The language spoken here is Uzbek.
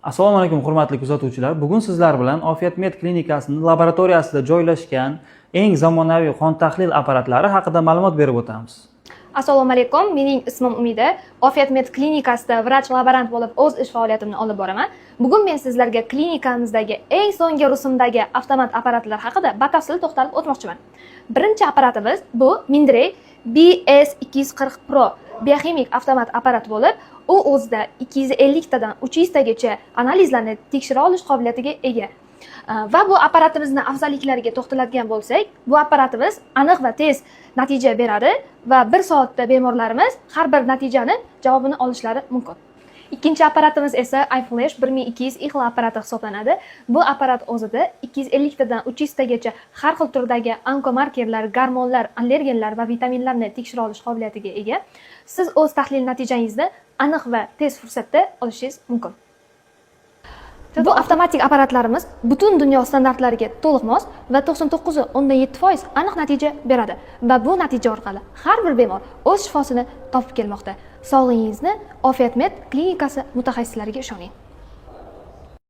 Assalomu alaykum hurmatli kuzatuvchilar. Bugun sizlar bilan Ofiyatmed klinikasining laboratoriyasida joylashgan eng zamonaviy qon tahlil apparatlari haqida ma'lumot berib o'tamiz. Assalomu alaykum, mening ismim Umida. Ofiyatmed klinikasida vrach laborant bo'lib o'z ish faoliyatimni olib boraman. Bugun men sizlarga klinikamizdagi eng so'nggi rusumdagi avtomat apparatlar haqida batafsil to'xtalib o'tmoqchiman. Birinchi apparatimiz bu Mindray BS240 Pro bioximik avtomat apparat bo'lib, u o'zida 250 tadan 300 tagacha analizlarni tekshira olish qobiliyatiga ega. Va bu apparatimizning afzalliklariga to'xtaladigan bo'lsak, bu apparatimiz aniq va tez natija beradi va 1 soatda bemorlarimiz har bir natijani javobini olishlari mumkin. Ikkinchi apparatimiz esa iFlash 1200 XL apparati hisoblanadi. Bu apparat o'zida 250 tadan 300 tagacha har xil turdagi onkomarkerlar, gormonlar, allergenlar va vitaminlarni tekshira olish qobiliyatiga ega. Siz o'z tahlil natijangizni aniq va tez fursatda olishingiz mumkin. Bu avtomatik apparatlarimiz butun dunyo standartlariga to'liq mos va 99.7% aniq natija beradi va bu natija orqali har bir bemor o'z shifosini topib kelmoqda. Sog'lig'ingizni Ofiyatmed klinikasi mutaxassislariga ishoning.